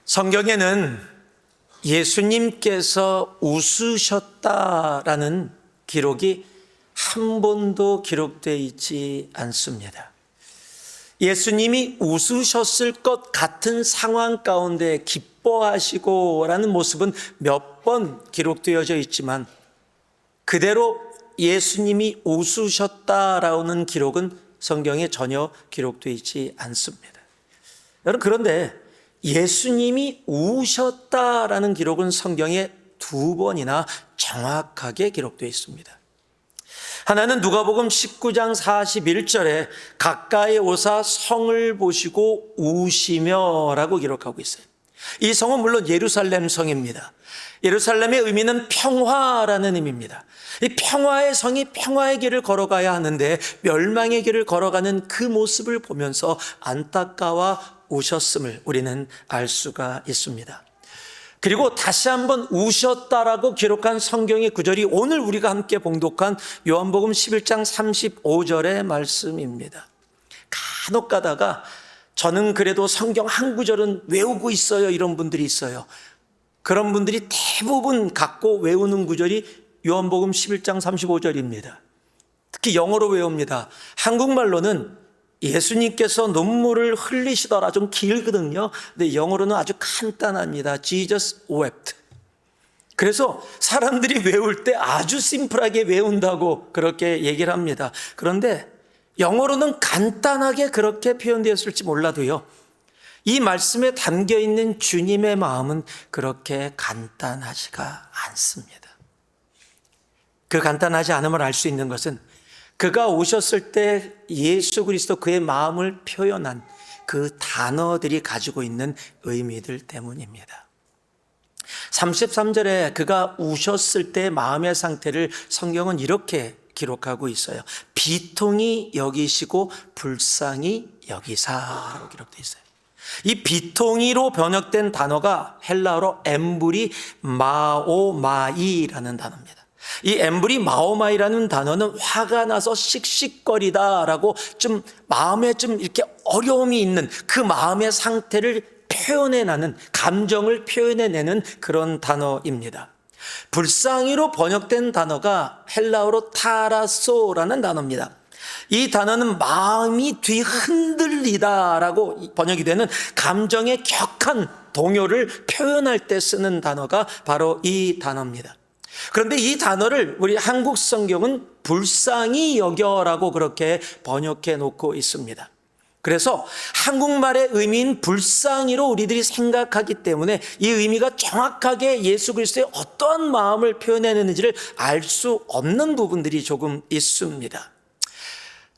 성경에는 예수님께서 웃으셨다라는 기록이 한 번도 기록되어 있지 않습니다. 예수님이 웃으셨을 것 같은 상황 가운데 기뻐하시고 라는 모습은 몇 번 기록되어져 있지만 그대로 예수님이 웃으셨다라는 기록은 성경에 전혀 기록되어 있지 않습니다. 여러분, 그런데 예수님이 우셨다라는 기록은 성경에 2번이나 정확하게 기록되어 있습니다. 하나는 누가복음 19장 41절에 가까이 오사 성을 보시고 우시며 라고 기록하고 있어요. 이 성은 물론 예루살렘 성입니다. 예루살렘의 의미는 평화라는 의미입니다. 이 평화의 성이 평화의 길을 걸어가야 하는데 멸망의 길을 걸어가는 그 모습을 보면서 안타까워 우셨음을 우리는 알 수가 있습니다. 그리고 다시 한번 우셨다라고 기록한 성경의 구절이 오늘 우리가 함께 봉독한 요한복음 11장 35절의 말씀입니다. 간혹 가다가 저는 그래도 성경 한 구절은 외우고 있어요, 이런 분들이 있어요. 그런 분들이 대부분 갖고 외우는 구절이 요한복음 11장 35절입니다. 특히 영어로 외웁니다. 한국말로는 예수님께서 눈물을 흘리시더라, 좀 길거든요. 근데 영어로는 아주 간단합니다. Jesus wept. 그래서 사람들이 외울 때 아주 심플하게 외운다고 그렇게 얘기를 합니다. 그런데 영어로는 간단하게 그렇게 표현되었을지 몰라도요, 이 말씀에 담겨 있는 주님의 마음은 그렇게 간단하지가 않습니다. 그 간단하지 않음을 알 수 있는 것은 그가 오셨을 때 예수 그리스도 그의 마음을 표현한 그 단어들이 가지고 있는 의미들 때문입니다. 33절에 그가 우셨을 때 마음의 상태를 성경은 이렇게 기록하고 있어요. 비통히 여기시고 불쌍히 여기사라고 기록되어 있어요. 이 비통히로 번역된 단어가 헬라어로 엠브리 마오마이라는 단어입니다. 이 엠브리 마오마이라는 단어는 화가 나서 씩씩거리다라고 좀 마음에 좀 이렇게 어려움이 있는 그 마음의 상태를 표현해내는, 감정을 표현해내는 그런 단어입니다. 불쌍히로 번역된 단어가 헬라어로 타라소라는 단어입니다. 이 단어는 마음이 뒤흔들리다라고 번역이 되는 감정의 격한 동요를 표현할 때 쓰는 단어가 바로 이 단어입니다. 그런데 이 단어를 우리 한국 성경은 불쌍히 여겨라고 그렇게 번역해 놓고 있습니다. 그래서 한국말의 의미인 불쌍히로 우리들이 생각하기 때문에 이 의미가 정확하게 예수 그리스도의 어떠한 마음을 표현해내는지를 알 수 없는 부분들이 조금 있습니다.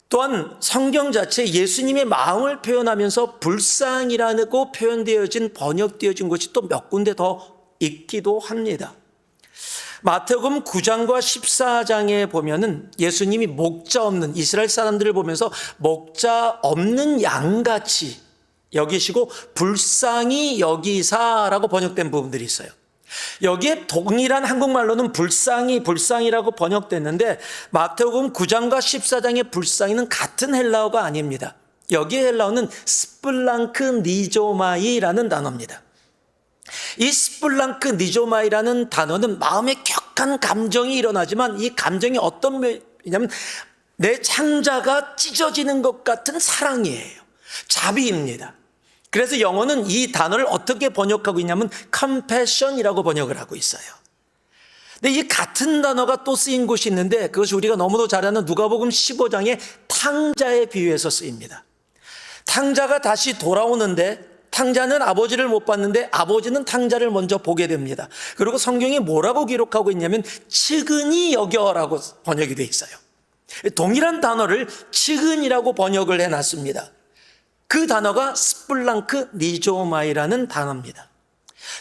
또한 성경 자체 예수님의 마음을 표현하면서 불쌍이라고 표현되어진, 번역되어진 것이 또 몇 군데 더 있기도 합니다. 마태복음 9장과 14장에 보면은 예수님이 목자 없는 이스라엘 사람들을 보면서 목자 없는 양같이 여기시고 불쌍히 여기사라고 번역된 부분들이 있어요. 여기에 동일한 한국말로는 불쌍히라고 번역됐는데 마태복음 9장과 14장의 불쌍히는 같은 헬라어가 아닙니다. 여기에 헬라어는 스플랑크 니조마이라는 단어입니다. 이 스플랑크 니조마이라는 단어는 마음의 격한 감정이 일어나지만 이 감정이 어떤 면이냐면 내 창자가 찢어지는 것 같은 사랑이에요. 자비입니다. 그래서 영어는 이 단어를 어떻게 번역하고 있냐면 compassion이라고 번역을 하고 있어요. 근데 이 같은 단어가 또 쓰인 곳이 있는데 그것이 우리가 너무도 잘 아는 누가복음 15장의 탕자에 비유해서 쓰입니다. 탕자가 다시 돌아오는데 탕자는 아버지를 못 봤는데 아버지는 탕자를 먼저 보게 됩니다. 그리고 성경이 뭐라고 기록하고 있냐면 측은히 여겨라고 번역이 되어 있어요. 동일한 단어를 측은이라고 번역을 해놨습니다. 그 단어가 스플랑크 니조마이라는 단어입니다.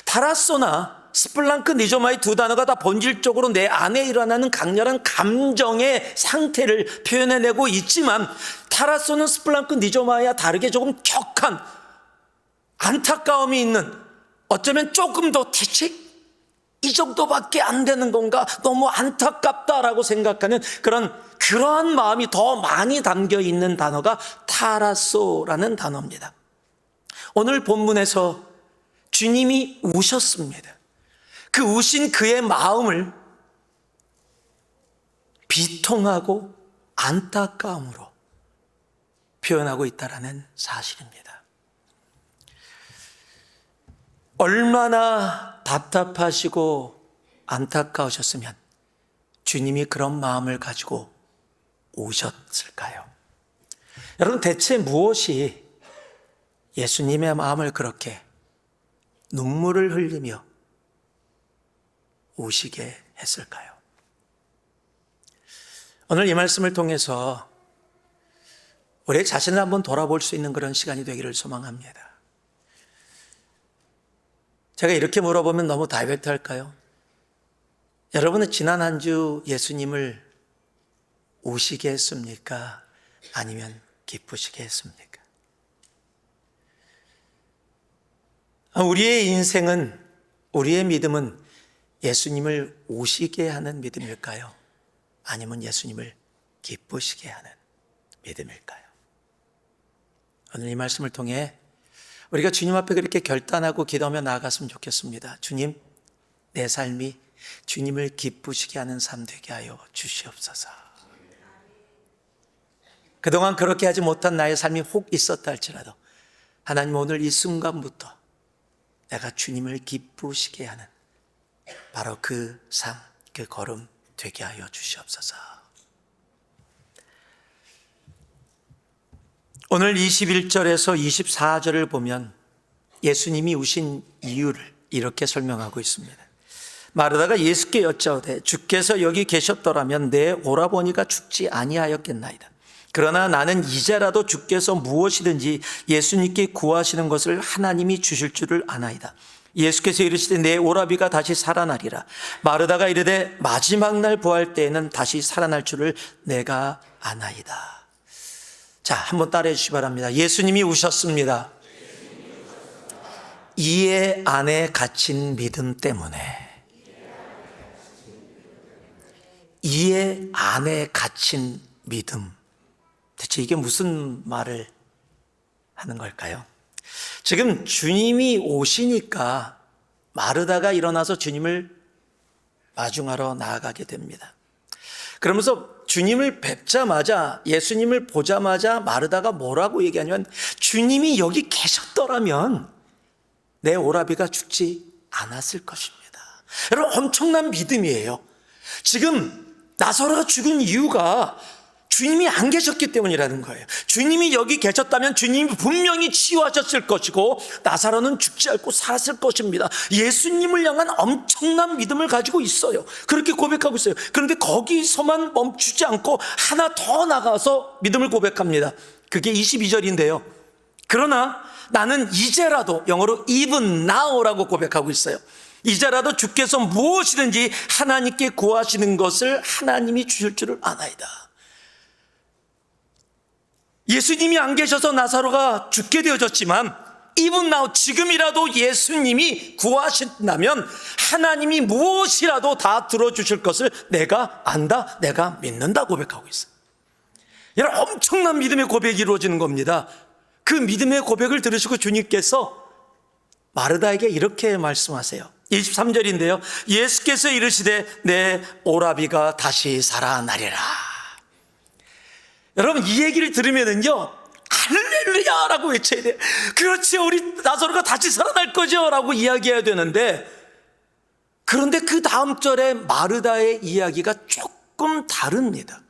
타라소나 스플랑크 니조마이 두 단어가 다 본질적으로 내 안에 일어나는 강렬한 감정의 상태를 표현해내고 있지만 타라소는 스플랑크 니조마이와 다르게 조금 격한 안타까움이 있는, 어쩌면 조금 더 대체 이 정도밖에 안 되는 건가, 너무 안타깝다라고 생각하는 그러한 마음이 더 많이 담겨 있는 단어가 타라소라는 단어입니다. 오늘 본문에서 주님이 우셨습니다. 그 우신 그의 마음을 비통하고 안타까움으로 표현하고 있다는 사실입니다. 얼마나 답답하시고 안타까우셨으면 주님이 그런 마음을 가지고 우셨을까요? 여러분, 대체 무엇이 예수님의 마음을 그렇게 눈물을 흘리며 우시게 했을까요? 오늘 이 말씀을 통해서 우리 자신을 한번 돌아볼 수 있는 그런 시간이 되기를 소망합니다. 제가 이렇게 물어보면 너무 다이렉트할까요? 여러분은 지난 한 주 예수님을 우시게 했습니까? 아니면 기쁘시게 했습니까? 우리의 인생은, 우리의 믿음은 예수님을 우시게 하는 믿음일까요? 아니면 예수님을 기쁘시게 하는 믿음일까요? 오늘 이 말씀을 통해 우리가 주님 앞에 그렇게 결단하고 기도하며 나아갔으면 좋겠습니다. 주님, 내 삶이 주님을 기쁘시게 하는 삶 되게 하여 주시옵소서. 그동안 그렇게 하지 못한 나의 삶이 혹 있었다 할지라도 하나님, 오늘 이 순간부터 내가 주님을 기쁘시게 하는 바로 그 삶, 그 걸음 되게 하여 주시옵소서. 오늘 21절에서 24절을 보면 예수님이 우신 이유를 이렇게 설명하고 있습니다. 마르다가 예수께 여짜오되 주께서 여기 계셨더라면 내 오라버니가 죽지 아니하였겠나이다. 그러나 나는 이제라도 주께서 무엇이든지 예수님께 구하시는 것을 하나님이 주실 줄을 아나이다. 예수께서 이르시되 내 오라비가 다시 살아나리라. 마르다가 이르되 마지막 날 부활 때에는 다시 살아날 줄을 내가 아나이다. 자, 한번 따라해 주시기 바랍니다. 예수님이 우셨습니다. 이해 안에 갇힌 믿음 때문에. 이해 안에 갇힌 믿음. 대체 이게 무슨 말을 하는 걸까요? 지금 주님이 오시니까 마르다가 일어나서 주님을 마중하러 나아가게 됩니다. 그러면서 주님을 뵙자마자, 예수님을 보자마자 마르다가 뭐라고 얘기하냐면, 주님이 여기 계셨더라면 내 오라비가 죽지 않았을 것입니다. 여러분, 엄청난 믿음이에요. 지금 나사로가 죽은 이유가 주님이 안 계셨기 때문이라는 거예요. 주님이 여기 계셨다면 주님이 분명히 치유하셨을 것이고 나사로는 죽지 않고 살았을 것입니다. 예수님을 향한 엄청난 믿음을 가지고 있어요. 그렇게 고백하고 있어요. 그런데 거기서만 멈추지 않고 하나 더 나가서 믿음을 고백합니다. 그게 22절인데요. 그러나 나는 이제라도, 영어로 even now라고 고백하고 있어요. 이제라도 주께서 무엇이든지 하나님께 구하시는 것을 하나님이 주실 줄을 아나이다. 예수님이 안 계셔서 나사로가 죽게 되어졌지만 even now, 지금이라도 예수님이 구하신다면 하나님이 무엇이라도 다 들어주실 것을 내가 안다, 내가 믿는다 고백하고 있어요. 여러분, 엄청난 믿음의 고백이 이루어지는 겁니다. 그 믿음의 고백을 들으시고 주님께서 마르다에게 이렇게 말씀하세요. 23절인데요. 예수께서 이르시되 내 오라비가 다시 살아나리라. 여러분, 이 얘기를 들으면은요, 할렐루야라고 외쳐야 돼요. 그렇지, 우리 나사로가 다시 살아날 거죠 라고 이야기해야 되는데, 그런데 그 다음 절에 마르다의 이야기가 조금 다릅니다.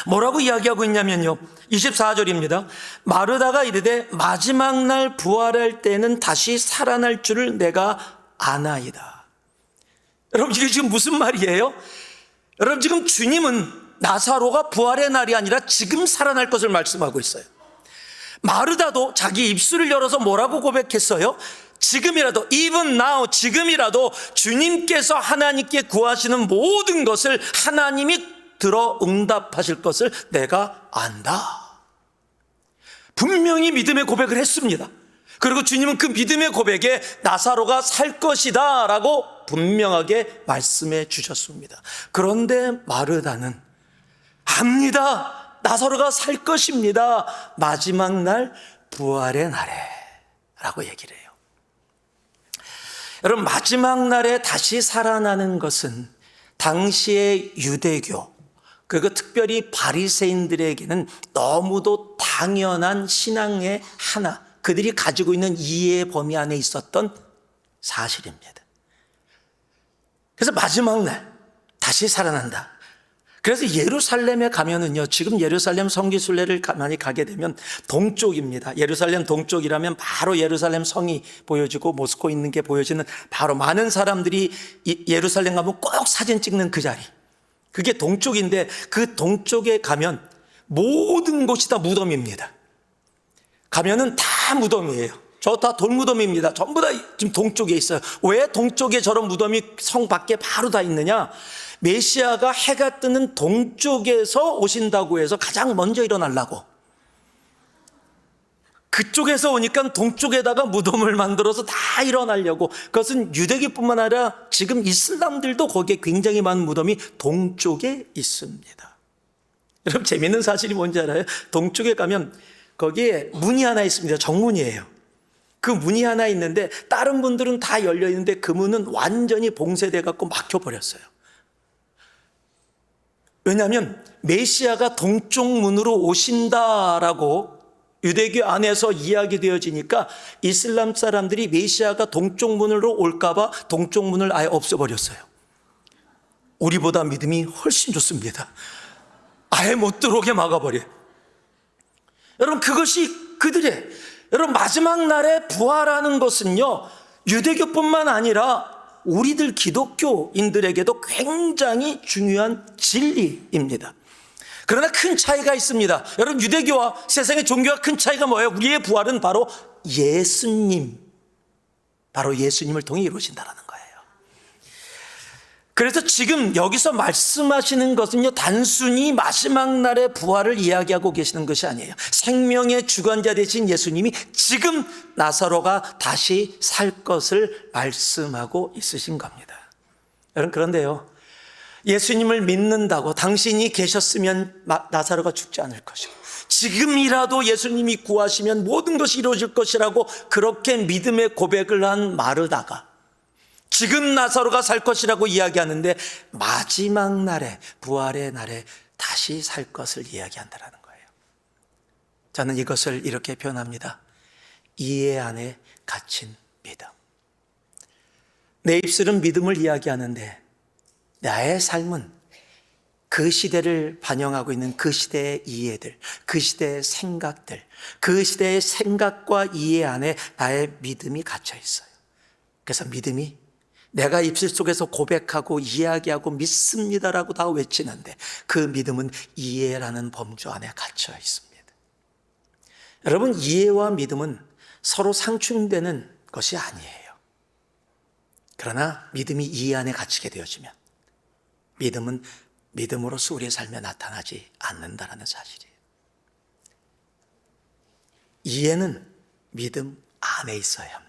뭐라고 이야기하고 있냐면요, 24절입니다. 마르다가 이르되 마지막 날 부활할 때는 다시 살아날 줄을 내가 아나이다. 여러분, 이게 지금 무슨 말이에요? 여러분, 지금 주님은 나사로가 부활의 날이 아니라 지금 살아날 것을 말씀하고 있어요. 마르다도 자기 입술을 열어서 뭐라고 고백했어요? 지금이라도, even now, 지금이라도 주님께서 하나님께 구하시는 모든 것을 하나님이 들어 응답하실 것을 내가 안다. 분명히 믿음의 고백을 했습니다. 그리고 주님은 그 믿음의 고백에 나사로가 살 것이다 라고 분명하게 말씀해 주셨습니다. 그런데 마르다는 압니다. 나사로가 살 것입니다. 마지막 날 부활의 날에 라고 얘기를 해요. 여러분, 마지막 날에 다시 살아나는 것은 당시의 유대교, 그리고 특별히 바리새인들에게는 너무도 당연한 신앙의 하나, 그들이 가지고 있는 이해의 범위 안에 있었던 사실입니다. 그래서 마지막 날 다시 살아난다. 그래서 예루살렘에 가면은요, 지금 예루살렘 성지순례를 많이 가게 되면 동쪽입니다. 예루살렘 동쪽이라면 바로 예루살렘 성이 보여지고 모스코 있는 게 보여지는, 바로 많은 사람들이 예루살렘 가면 꼭 사진 찍는 그 자리, 그게 동쪽인데, 그 동쪽에 가면 모든 곳이 다 무덤입니다. 가면은 다 무덤이에요. 저 다 돌무덤입니다. 전부 다 지금 동쪽에 있어요. 왜 동쪽에 저런 무덤이 성 밖에 바로 다 있느냐? 메시아가 해가 뜨는 동쪽에서 오신다고 해서 가장 먼저 일어나려고, 그쪽에서 오니까 동쪽에다가 무덤을 만들어서 다 일어나려고. 그것은 유대교뿐만 아니라 지금 이슬람들도 거기에 굉장히 많은 무덤이 동쪽에 있습니다. 여러분, 재밌는 사실이 뭔지 알아요? 동쪽에 가면 거기에 문이 하나 있습니다. 정문이에요. 그 문이 하나 있는데 다른 분들은 다 열려 있는데 그 문은 완전히 봉쇄돼 갖고 막혀버렸어요. 왜냐하면 메시아가 동쪽 문으로 오신다라고 유대교 안에서 이야기되어지니까 이슬람 사람들이 메시아가 동쪽 문으로 올까봐 동쪽 문을 아예 없애버렸어요. 우리보다 믿음이 훨씬 좋습니다. 아예 못 들어오게 막아버려요. 여러분, 그것이 그들의, 여러분, 마지막 날에 부활하는 것은요, 유대교뿐만 아니라 우리들 기독교인들에게도 굉장히 중요한 진리입니다. 그러나 큰 차이가 있습니다. 여러분, 유대교와 세상의 종교와 큰 차이가 뭐예요? 우리의 부활은 바로 예수님, 바로 예수님을 통해 이루어진다는 거예요. 그래서 지금 여기서 말씀하시는 것은요, 단순히 마지막 날의 부활을 이야기하고 계시는 것이 아니에요. 생명의 주관자 되신 예수님이 지금 나사로가 다시 살 것을 말씀하고 있으신 겁니다. 여러분, 그런데요, 예수님을 믿는다고 당신이 계셨으면 나사로가 죽지 않을 것이고, 지금이라도 예수님이 구하시면 모든 것이 이루어질 것이라고 그렇게 믿음의 고백을 한 마르다가 지금 나사로가 살 것이라고 이야기하는데, 마지막 날에, 부활의 날에 다시 살 것을 이야기한다는 거예요. 저는 이것을 이렇게 표현합니다. 이해 안에 갇힌 믿음. 내 입술은 믿음을 이야기하는데 나의 삶은 그 시대를 반영하고 있는 그 시대의 이해들, 그 시대의 생각들, 그 시대의 생각과 이해 안에 나의 믿음이 갇혀 있어요. 그래서 믿음이 내가 입술 속에서 고백하고 이야기하고 믿습니다라고 다 외치는데, 그 믿음은 이해라는 범주 안에 갇혀 있습니다. 여러분, 이해와 믿음은 서로 상충되는 것이 아니에요. 그러나 믿음이 이해 안에 갇히게 되어지면 믿음은 믿음으로서 우리의 삶에 나타나지 않는다는 사실이에요. 이해는 믿음 안에 있어야 합니다.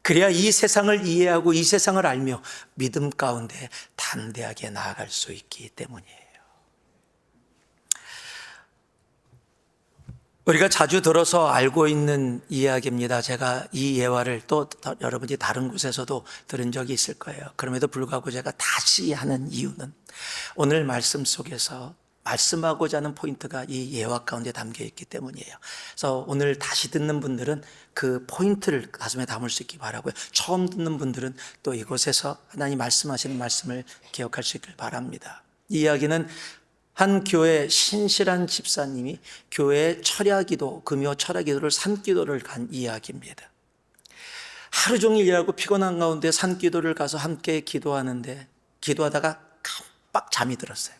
그래야 이 세상을 이해하고 이 세상을 알며 믿음 가운데 담대하게 나아갈 수 있기 때문이에요. 우리가 자주 들어서 알고 있는 이야기입니다. 제가 이 예화를 또 여러분이 다른 곳에서도 들은 적이 있을 거예요. 그럼에도 불구하고 제가 다시 하는 이유는 오늘 말씀 속에서 말씀하고자 하는 포인트가 이 예화 가운데 담겨 있기 때문이에요. 그래서 오늘 다시 듣는 분들은 그 포인트를 가슴에 담을 수 있기 바라고요. 처음 듣는 분들은 또 이곳에서 하나님 말씀하시는 말씀을 기억할 수 있길 바랍니다. 이 이야기는 한 교회 신실한 집사님이 교회 철야기도, 금요 철야기도를 산기도를 간 이야기입니다. 하루 종일 일하고 피곤한 가운데 산기도를 가서 함께 기도하는데, 기도하다가 깜빡 잠이 들었어요.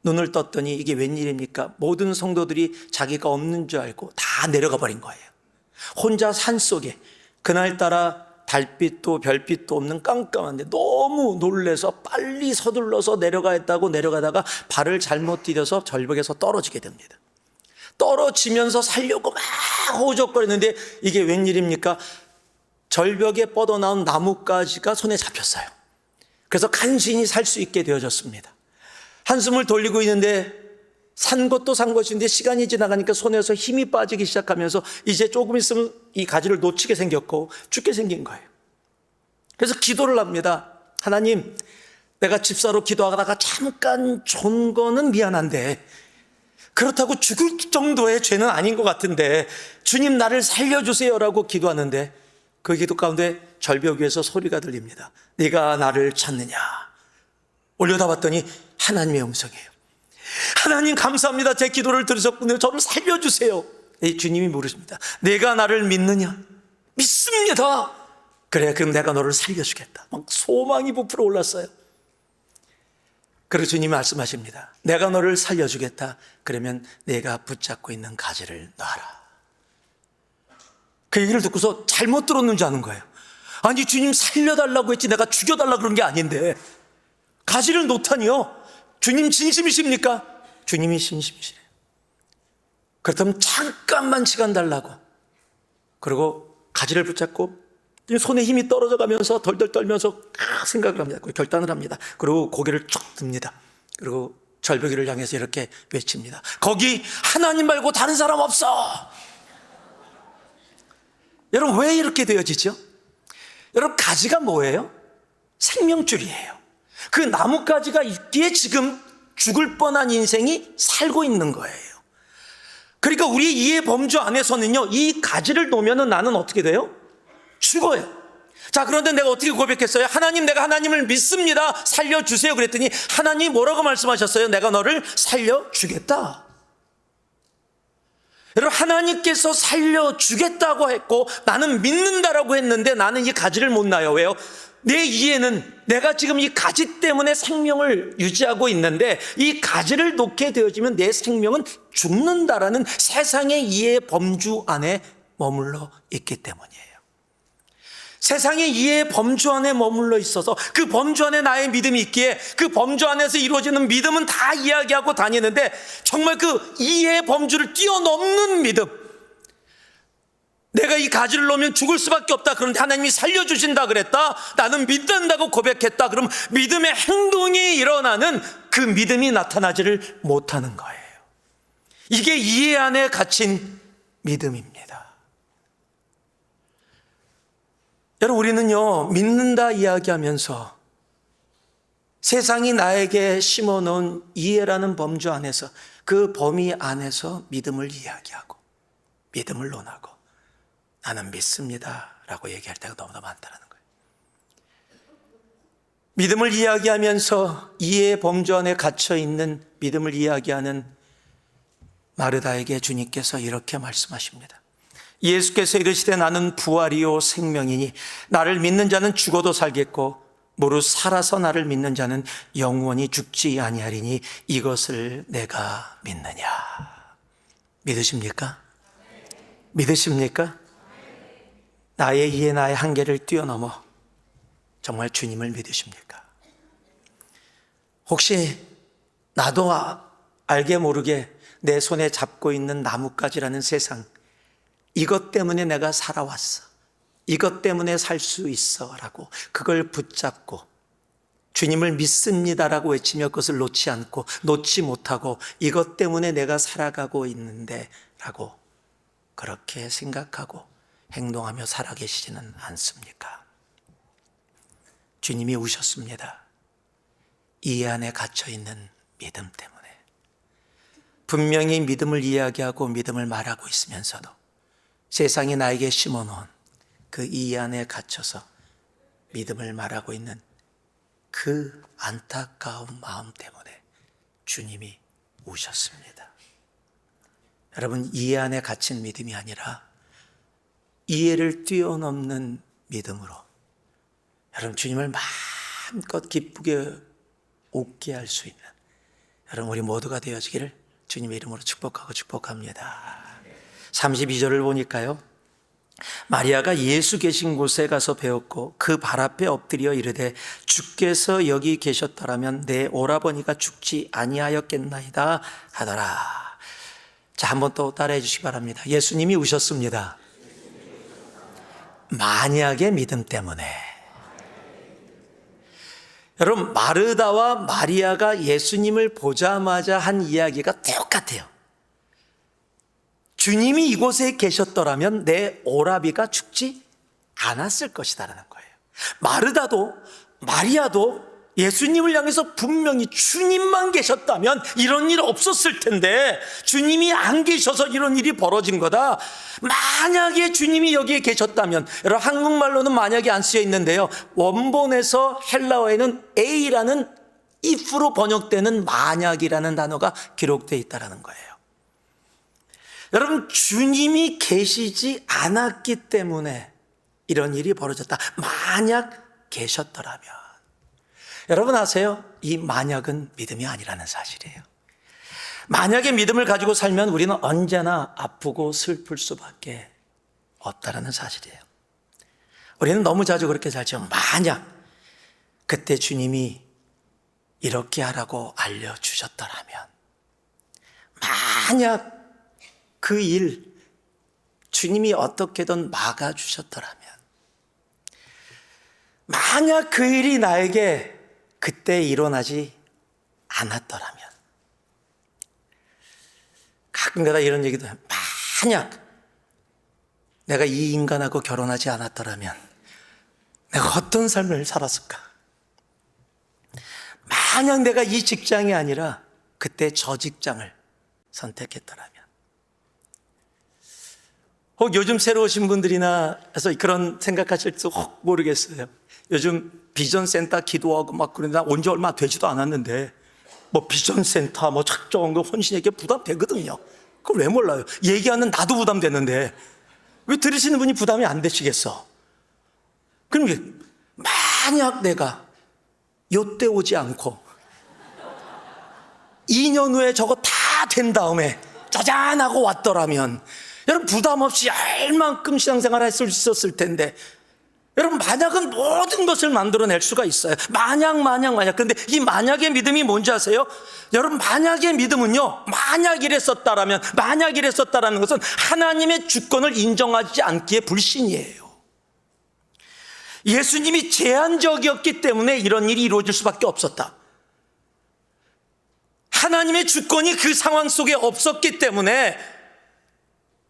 눈을 떴더니 이게 웬일입니까? 모든 성도들이 자기가 없는 줄 알고 다 내려가 버린 거예요. 혼자 산속에, 그날따라 달빛도 별빛도 없는 깜깜한데 너무 놀래서 빨리 서둘러서 내려가겠다고 내려가다가 발을 잘못 디뎌서 절벽에서 떨어지게 됩니다. 떨어지면서 살려고 막 호적거리는데 이게 웬일입니까? 절벽에 뻗어나온 나뭇가지가 손에 잡혔어요. 그래서 간신히 살 수 있게 되어졌습니다. 한숨을 돌리고 있는데 산 것도 산 것인데 시간이 지나가니까 손에서 힘이 빠지기 시작하면서 이제 조금 있으면 이 가지를 놓치게 생겼고 죽게 생긴 거예요. 그래서 기도를 합니다. 하나님, 내가 집사로 기도하다가 잠깐 존 거는 미안한데 그렇다고 죽을 정도의 죄는 아닌 것 같은데 주님 나를 살려주세요라고 기도하는데 그 기도 가운데 절벽 위에서 소리가 들립니다. 네가 나를 찾느냐. 올려다봤더니 하나님의 음성이에요. 하나님 감사합니다. 제 기도를 들으셨군요. 저를 살려주세요. 주님이 물으십니다. 내가 나를 믿느냐? 믿습니다. 그래, 그럼 내가 너를 살려주겠다. 막 소망이 부풀어 올랐어요. 그리고 주님이 말씀하십니다. 내가 너를 살려주겠다. 그러면 내가 붙잡고 있는 가지를 놔라. 그 얘기를 듣고서 잘못 들었는지 아는 거예요. 아니, 주님 살려달라고 했지 내가 죽여달라고 그런 게 아닌데 가지를 놓다니요. 주님 진심이십니까? 주님이 진심이시래요. 그렇다면 잠깐만 시간 달라고. 그리고 가지를 붙잡고 손에 힘이 떨어져 가면서 덜덜 떨면서 생각을 합니다. 결단을 합니다. 그리고 고개를 쭉 듭니다. 그리고 절벽 위를 향해서 이렇게 외칩니다. 거기 하나님 말고 다른 사람 없어. 여러분, 왜 이렇게 되어지죠? 여러분, 가지가 뭐예요? 생명줄이에요. 그 나뭇가지가 있기에 지금 죽을 뻔한 인생이 살고 있는 거예요. 그러니까 우리 이해 범주 안에서는요, 이 가지를 놓으면 나는 어떻게 돼요? 죽어요. 자, 그런데 내가 어떻게 고백했어요? 하나님, 내가 하나님을 믿습니다. 살려주세요. 그랬더니 하나님이 뭐라고 말씀하셨어요? 내가 너를 살려주겠다. 여러분, 하나님께서 살려주겠다고 했고 나는 믿는다라고 했는데 나는 이 가지를 못 놔요. 왜요? 내 이해는 내가 지금 이 가지 때문에 생명을 유지하고 있는데 이 가지를 놓게 되어지면 내 생명은 죽는다라는 세상의 이해 범주 안에 머물러 있기 때문이에요. 세상의 이해의 범주 안에 머물러 있어서 그 범주 안에 나의 믿음이 있기에 그 범주 안에서 이루어지는 믿음은 다 이야기하고 다니는데 정말 그 이해의 범주를 뛰어넘는 믿음, 내가 이 가지를 놓으면 죽을 수밖에 없다. 그런데 하나님이 살려주신다 그랬다. 나는 믿는다고 고백했다. 그럼 믿음의 행동이 일어나는 그 믿음이 나타나지를 못하는 거예요. 이게 이해 안에 갇힌 믿음입니다. 여러분, 우리는요, 믿는다 이야기하면서 세상이 나에게 심어놓은 이해라는 범주 안에서 그 범위 안에서 믿음을 이야기하고 믿음을 논하고 나는 믿습니다 라고 얘기할 때가 너무나 많다는 거예요. 믿음을 이야기하면서 이해의 범주 안에 갇혀있는 믿음을 이야기하는 마르다에게 주님께서 이렇게 말씀하십니다. 예수께서 이르시되 나는 부활이요 생명이니 나를 믿는 자는 죽어도 살겠고 무릇 살아서 나를 믿는 자는 영원히 죽지 아니하리니 이것을 내가 믿느냐. 믿으십니까? 믿으십니까? 나의 이해, 나의 한계를 뛰어넘어 정말 주님을 믿으십니까? 혹시 나도 알게 모르게 내 손에 잡고 있는 나뭇가지라는 세상, 이것 때문에 내가 살아왔어, 이것 때문에 살 수 있어 라고 그걸 붙잡고 주님을 믿습니다라고 외치며 그것을 놓지 않고 놓지 못하고 이것 때문에 내가 살아가고 있는데 라고 그렇게 생각하고 행동하며 살아계시지는 않습니까? 주님이 우셨습니다. 이 안에 갇혀있는 믿음 때문에. 분명히 믿음을 이야기하고 믿음을 말하고 있으면서도 세상이 나에게 심어놓은 그 이 안에 갇혀서 믿음을 말하고 있는 그 안타까운 마음 때문에 주님이 우셨습니다. 여러분, 이 안에 갇힌 믿음이 아니라 이해를 뛰어넘는 믿음으로 여러분 주님을 마음껏 기쁘게 웃게 할 수 있는 여러분 우리 모두가 되어지기를 주님의 이름으로 축복하고 축복합니다. 32절을 보니까요, 마리아가 예수 계신 곳에 가서 배웠고 그 발 앞에 엎드려 이르되 주께서 여기 계셨더라면 내 오라버니가 죽지 아니하였겠나이다 하더라. 자, 한번 또 따라해 주시기 바랍니다. 예수님이 우셨습니다. 만약의 믿음 때문에. 여러분, 마르다와 마리아가 예수님을 보자마자 한 이야기가 똑같아요. 주님이 이곳에 계셨더라면 내 오라비가 죽지 않았을 것이다라는 거예요. 마르다도 마리아도 예수님을 향해서 분명히 주님만 계셨다면 이런 일 없었을 텐데 주님이 안 계셔서 이런 일이 벌어진 거다. 만약에 주님이 여기에 계셨다면, 여러분 한국말로는 만약에 안 쓰여 있는데요, 원본에서 헬라어에는 A라는 if로 번역되는 만약이라는 단어가 기록되어 있다는 거예요. 여러분, 주님이 계시지 않았기 때문에 이런 일이 벌어졌다. 만약 계셨더라면. 여러분 아세요? 이 만약은 믿음이 아니라는 사실이에요. 만약에 믿음을 가지고 살면 우리는 언제나 아프고 슬플 수밖에 없다는 사실이에요. 우리는 너무 자주 그렇게 살죠. 만약 그때 주님이 이렇게 하라고 알려주셨더라면, 만약 그 일 주님이 어떻게든 막아주셨더라면, 만약 그 일이 나에게 그때 일어나지 않았더라면. 가끔가다 이런 얘기도 해요. 만약 내가 이 인간하고 결혼하지 않았더라면 내가 어떤 삶을 살았을까? 만약 내가 이 직장이 아니라 그때 저 직장을 선택했더라면. 혹 요즘 새로 오신 분들이나 해서 그런 생각하실지 혹 모르겠어요. 요즘 비전센터 기도하고 막 그러는데 온 지 얼마 되지도 않았는데 뭐 비전센터 뭐 작정한 거 혼신에게 부담되거든요. 그걸 왜 몰라요? 얘기하는 나도 부담되는데 왜 들으시는 분이 부담이 안 되시겠어? 그럼 만약 내가 요때 오지 않고 2년 후에 저거 다 된 다음에 짜잔 하고 왔더라면 여러분 부담 없이 알만큼 신앙생활 했을 수 있었을 텐데, 여러분 만약은 모든 것을 만들어낼 수가 있어요. 만약. 그런데 이 만약의 믿음이 뭔지 아세요? 여러분 만약의 믿음은요, 만약 이랬었다라는 것은 하나님의 주권을 인정하지 않기에 불신이에요. 예수님이 제한적이었기 때문에 이런 일이 이루어질 수밖에 없었다. 하나님의 주권이 그 상황 속에 없었기 때문에,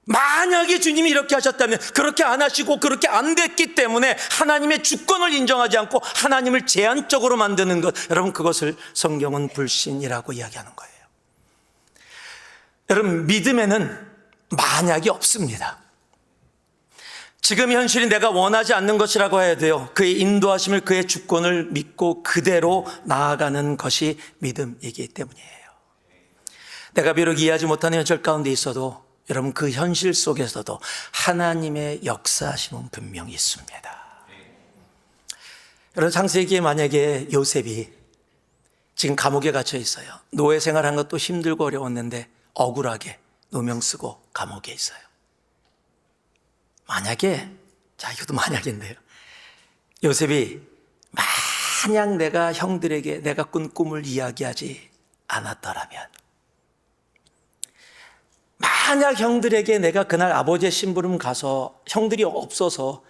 만약에 주님이 이렇게 하셨다면, 그렇게 안 하시고 그렇게 안 됐기 때문에 하나님의 주권을 인정하지 않고 하나님을 제한적으로 만드는 것, 여러분 그것을 성경은 불신이라고 이야기하는 거예요. 여러분 믿음에는 만약이 없습니다. 지금 현실이 내가 원하지 않는 것이라고 해야 돼요. 그의 인도하심을, 그의 주권을 믿고 그대로 나아가는 것이 믿음이기 때문이에요. 내가 비록 이해하지 못하는 현실 가운데 있어도 여러분 그 현실 속에서도 하나님의 역사하심은 분명히 있습니다. 여러분 창세기에 만약에 요셉이 지금 감옥에 갇혀 있어요. 노예 생활한 것도 힘들고 어려웠는데 억울하게 누명 쓰고 감옥에 있어요. 만약에, 자 이것도 만약인데요, 요셉이 만약 내가 형들에게 내가 꾼 꿈을 이야기하지 않았더라면, 만약 형들에게 내가 그날 아버지의 심부름 가서 형들이 없어서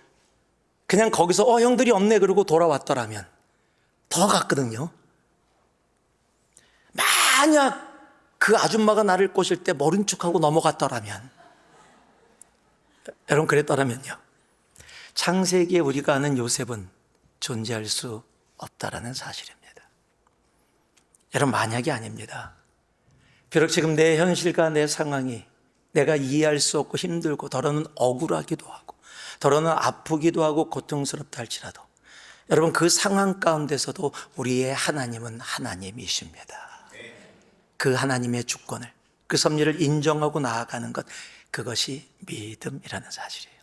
그냥 거기서 형들이 없네 그러고 돌아왔더라면 더 갔거든요. 만약 그 아줌마가 나를 꼬실 때 모른 척하고 넘어갔더라면, 여러분 그랬더라면요, 창세기에 우리가 아는 요셉은 존재할 수 없다라는 사실입니다. 여러분 만약이 아닙니다. 비록 지금 내 현실과 내 상황이 내가 이해할 수 없고 힘들고 더러는 억울하기도 하고 더러는 아프기도 하고 고통스럽다 할지라도, 여러분 그 상황 가운데서도 우리의 하나님은 하나님이십니다. 그 하나님의 주권을, 그 섭리를 인정하고 나아가는 것, 그것이 믿음이라는 사실이에요.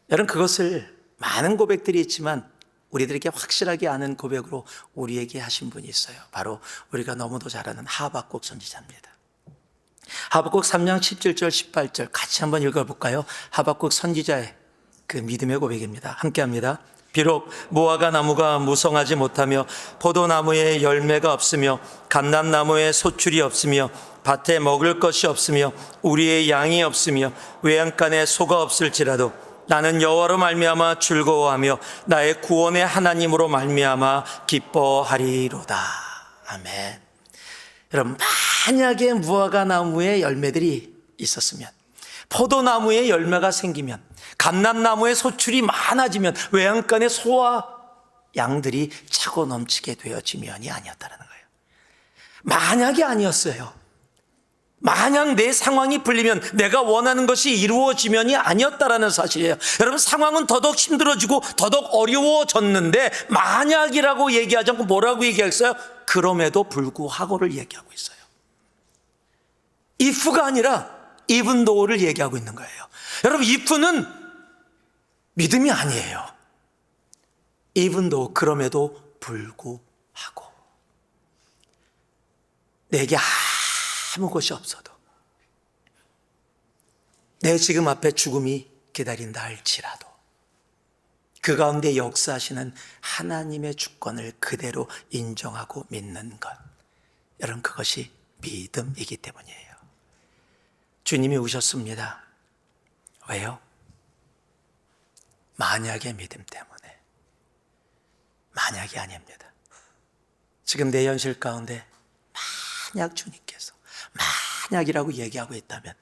여러분 그것을 많은 고백들이 있지만 우리들에게 확실하게 아는 고백으로 우리에게 하신 분이 있어요. 바로 우리가 너무도 잘 아는 하박국 선지자입니다. 하박국 3장 17절 18절 같이 한번 읽어볼까요? 하박국 선지자의 그 믿음의 고백입니다. 함께합니다. 비록 무화과 나무가 무성하지 못하며 포도나무에 열매가 없으며 감람나무에 소출이 없으며 밭에 먹을 것이 없으며 우리의 양이 없으며 외양간에 소가 없을지라도 나는 여호와로 말미암아 즐거워하며 나의 구원의 하나님으로 말미암아 기뻐하리로다. 아멘. 여러분 만약에 무화과 나무에 열매들이 있었으면, 포도나무에 열매가 생기면, 감람나무에 소출이 많아지면, 외양간에 소와 양들이 차고 넘치게 되어지면이 아니었다는 거예요. 만약이 아니었어요. 만약 내 상황이 풀리면, 내가 원하는 것이 이루어지면이 아니었다라는 사실이에요. 여러분, 상황은 더더욱 힘들어지고 더더욱 어려워졌는데 만약이라고 얘기하지 않고 뭐라고 얘기했어요? 그럼에도 불구하고를 얘기하고 있어요. if가 아니라 even though를 얘기하고 있는 거예요. 여러분, if는 믿음이 아니에요. even though, 그럼에도 불구하고. 내게 아무 것이 없어도, 내 지금 앞에 죽음이 기다린다 할지라도 그 가운데 역사하시는 하나님의 주권을 그대로 인정하고 믿는 것, 여러분, 그것이 믿음이기 때문이에요. 주님이 오셨습니다. 왜요? 만약의 믿음 때문에. 만약이 아닙니다. 지금 내 현실 가운데 만약 주님께서 만약이라고 얘기하고 있다면,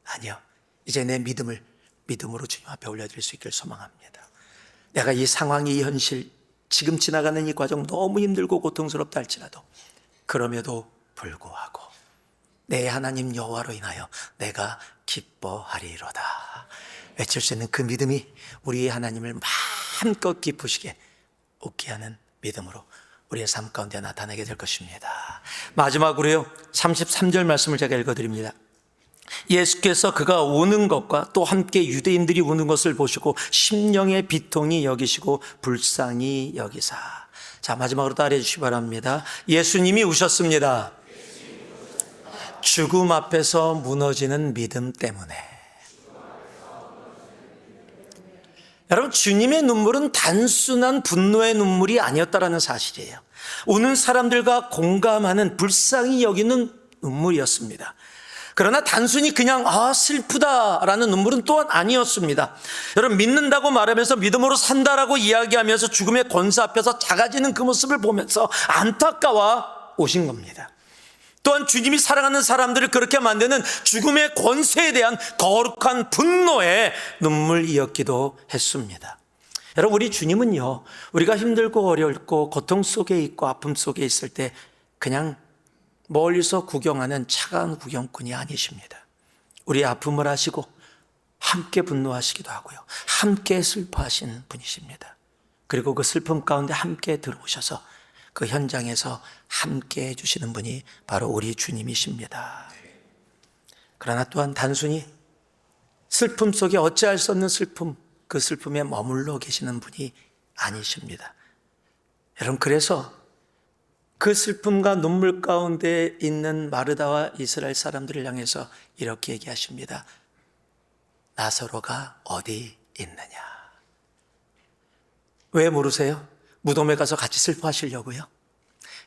아니요, 이제 내 믿음으로 주님 앞에 올려드릴 수 있기를 소망합니다. 내가 이 상황, 이 현실, 지금 지나가는 이 과정 너무 힘들고 고통스럽다 할지라도 그럼에도 불구하고 내 하나님 여호와로 인하여 내가 기뻐하리로다 외칠 수 있는 그 믿음이 우리의 하나님을 마음껏 기쁘시게 웃게 하는 믿음으로 우리의 삶 가운데 나타나게 될 것입니다. 마지막으로요, 33절 말씀을 제가 읽어드립니다. 예수께서 그가 우는 것과 또 함께 유대인들이 우는 것을 보시고 심령의 비통이 여기시고 불쌍히 여기사. 자, 마지막으로 따라해 주시기 바랍니다. 예수님이 우셨습니다. 죽음 앞에서 무너지는 믿음 때문에. 여러분, 주님의 눈물은 단순한 분노의 눈물이 아니었다라는 사실이에요. 우는 사람들과 공감하는, 불쌍히 여기는 눈물이었습니다. 그러나 단순히 그냥 슬프다라는 눈물은 또한 아니었습니다. 여러분, 믿는다고 말하면서 믿음으로 산다라고 이야기하면서 죽음의 권세 앞에서 작아지는 그 모습을 보면서 안타까워 오신 겁니다. 또한 주님이 사랑하는 사람들을 그렇게 만드는 죽음의 권세에 대한 거룩한 분노의 눈물이었기도 했습니다. 여러분, 우리 주님은요, 우리가 힘들고 어렵고 고통 속에 있고 아픔 속에 있을 때 그냥 멀리서 구경하는 차가운 구경꾼이 아니십니다. 우리 아픔을 아시고 함께 분노하시기도 하고요, 함께 슬퍼하시는 분이십니다. 그리고 그 슬픔 가운데 함께 들어오셔서 그 현장에서 함께 해주시는 분이 바로 우리 주님이십니다. 그러나 또한 단순히 슬픔 속에 어찌할 수 없는 슬픔, 그 슬픔에 머물러 계시는 분이 아니십니다. 여러분, 그래서 그 슬픔과 눈물 가운데 있는 마르다와 이스라엘 사람들을 향해서 이렇게 얘기하십니다. 나사로가 어디 있느냐? 왜 모르세요? 무덤에 가서 같이 슬퍼하시려고요?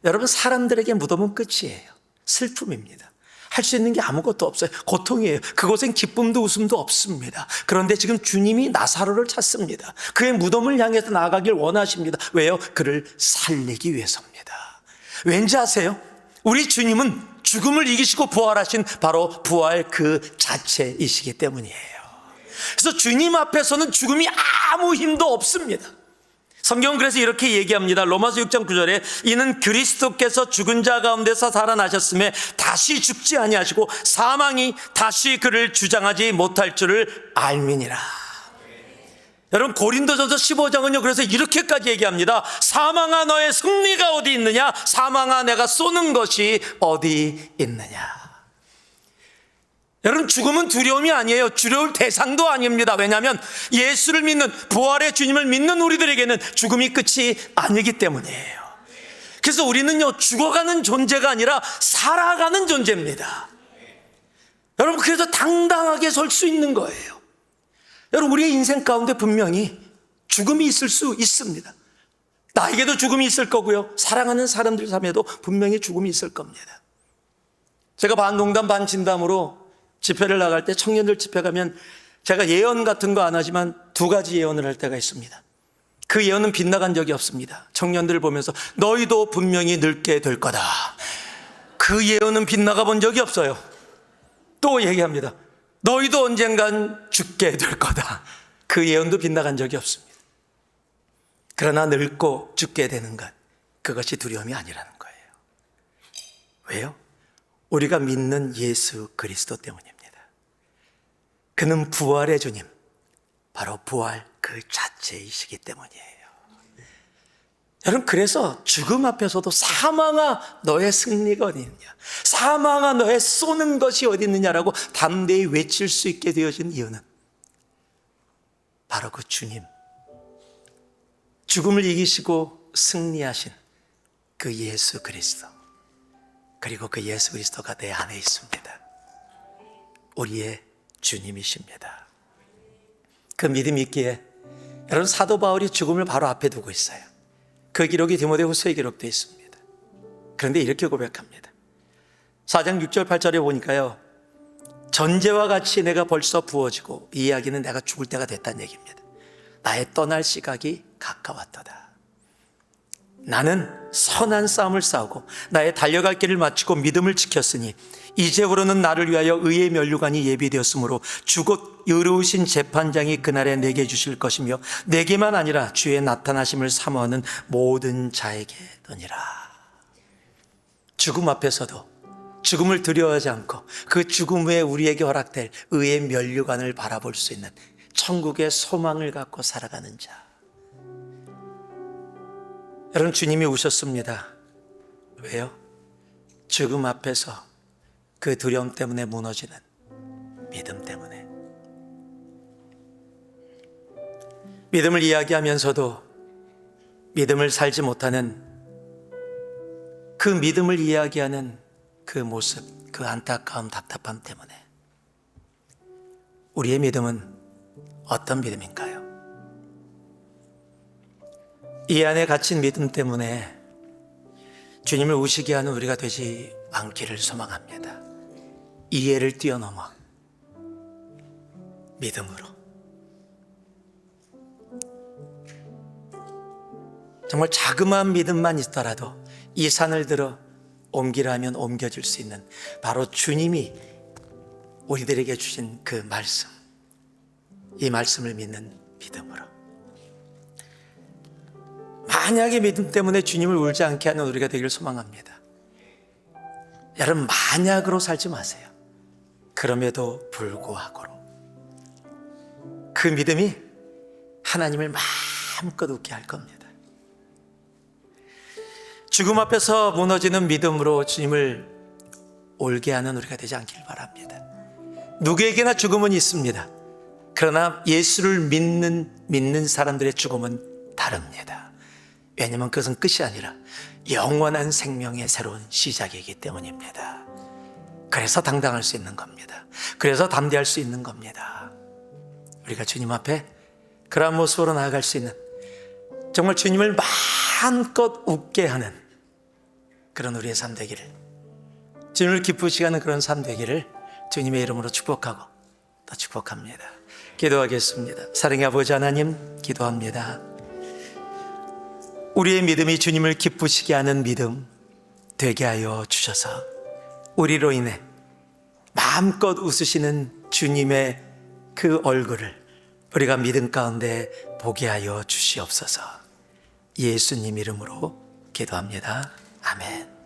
여러분, 사람들에게 무덤은 끝이에요. 슬픔입니다. 할 수 있는 게 아무것도 없어요. 고통이에요. 그곳엔 기쁨도 웃음도 없습니다. 그런데 지금 주님이 나사로를 찾습니다. 그의 무덤을 향해서 나아가길 원하십니다. 왜요? 그를 살리기 위해서입니다. 왠지 아세요? 우리 주님은 죽음을 이기시고 부활하신 바로 부활 그 자체이시기 때문이에요. 그래서 주님 앞에서는 죽음이 아무 힘도 없습니다. 성경은 그래서 이렇게 얘기합니다. 로마서 6장 9절에 이는 그리스도께서 죽은 자 가운데서 살아나셨음에 다시 죽지 아니하시고 사망이 다시 그를 주장하지 못할 줄을 알미니라. 여러분, 고린도전서 15장은요 그래서 이렇게까지 얘기합니다. 사망아, 너의 승리가 어디 있느냐? 사망아, 내가 쏘는 것이 어디 있느냐? 여러분, 죽음은 두려움이 아니에요. 두려울 대상도 아닙니다. 왜냐하면 예수를 믿는, 부활의 주님을 믿는 우리들에게는 죽음이 끝이 아니기 때문이에요. 그래서 우리는요, 죽어가는 존재가 아니라 살아가는 존재입니다. 여러분, 그래서 당당하게 설 수 있는 거예요. 여러분, 우리의 인생 가운데 분명히 죽음이 있을 수 있습니다. 나에게도 죽음이 있을 거고요, 사랑하는 사람들 삶에도 분명히 죽음이 있을 겁니다. 제가 반 농담 반 진담으로 집회를 나갈 때, 청년들 집회 가면 제가 예언 같은 거 안 하지만 두 가지 예언을 할 때가 있습니다. 그 예언은 빗나간 적이 없습니다. 청년들을 보면서 너희도 분명히 늙게 될 거다. 그 예언은 빗나가 본 적이 없어요. 또 얘기합니다. 너희도 언젠간 죽게 될 거다. 그 예언도 빗나간 적이 없습니다. 그러나 늙고 죽게 되는 것, 그것이 두려움이 아니라는 거예요. 왜요? 우리가 믿는 예수 그리스도 때문입니다. 그는 부활의 주님, 바로 부활 그 자체이시기 때문이에요. 여러분, 그래서 죽음 앞에서도 사망아 너의 승리가 어디 있느냐, 사망아 너의 쏘는 것이 어디 있느냐라고 담대히 외칠 수 있게 되어진 이유는 바로 그 주님, 죽음을 이기시고 승리하신 그 예수 그리스도, 그리고 그 예수 그리스도가 내 안에 있습니다. 우리의 주님이십니다. 그 믿음이 있기에 여러분, 사도 바울이 죽음을 바로 앞에 두고 있어요. 그 기록이 디모데후서에 기록되어 있습니다. 그런데 이렇게 고백합니다. 4장 6절 8절에 보니까요, 전제와 같이 내가 벌써 부어지고, 이 이야기는 내가 죽을 때가 됐다는 얘기입니다. 나의 떠날 시각이 가까웠도다. 나는 선한 싸움을 싸우고 나의 달려갈 길을 마치고 믿음을 지켰으니 이제부로는 나를 위하여 의의 면류관이 예비되었으므로 주곧 의로우신 재판장이 그날에 내게 주실 것이며 내게만 아니라 주의 나타나심을 사모하는 모든 자에게더니라. 죽음 앞에서도 죽음을 두려워하지 않고 그 죽음 후에 우리에게 허락될 의의 면류관을 바라볼 수 있는 천국의 소망을 갖고 살아가는 자. 여러분, 주님이 오셨습니다. 왜요? 죽음 앞에서 그 두려움 때문에 무너지는 믿음 때문에. 믿음을 이야기하면서도 믿음을 살지 못하는 그 믿음을 이야기하는 그 모습, 그 안타까움, 답답함 때문에. 우리의 믿음은 어떤 믿음인가요? 이 안에 갇힌 믿음 때문에 주님을 우시게 하는 우리가 되지 않기를 소망합니다. 이해를 뛰어넘어 믿음으로, 정말 자그마한 믿음만 있더라도 이 산을 들어 옮기라 하면 옮겨질 수 있는 바로 주님이 우리들에게 주신 그 말씀, 이 말씀을 믿는 믿음으로. 만약에 믿음 때문에 주님을 울지 않게 하는 우리가 되기를 소망합니다. 여러분, 만약으로 살지 마세요. 그럼에도 불구하고로 그 믿음이 하나님을 마음껏 웃게 할 겁니다. 죽음 앞에서 무너지는 믿음으로 주님을 울게 하는 우리가 되지 않길 바랍니다. 누구에게나 죽음은 있습니다. 그러나 예수를 믿는 사람들의 죽음은 다릅니다. 왜냐하면 그것은 끝이 아니라 영원한 생명의 새로운 시작이기 때문입니다. 그래서 당당할 수 있는 겁니다. 그래서 담대할 수 있는 겁니다. 우리가 주님 앞에 그러한 모습으로 나아갈 수 있는, 정말 주님을 마음껏 웃게 하는 그런 우리의 삶 되기를, 주님을 기쁘시게 하는 그런 삶 되기를 주님의 이름으로 축복하고 또 축복합니다. 기도하겠습니다. 사랑의 아버지 하나님, 기도합니다. 우리의 믿음이 주님을 기쁘시게 하는 믿음 되게 하여 주셔서 우리로 인해 마음껏 웃으시는 주님의 그 얼굴을 우리가 믿음 가운데 보게 하여 주시옵소서. 예수님 이름으로 기도합니다. 아멘.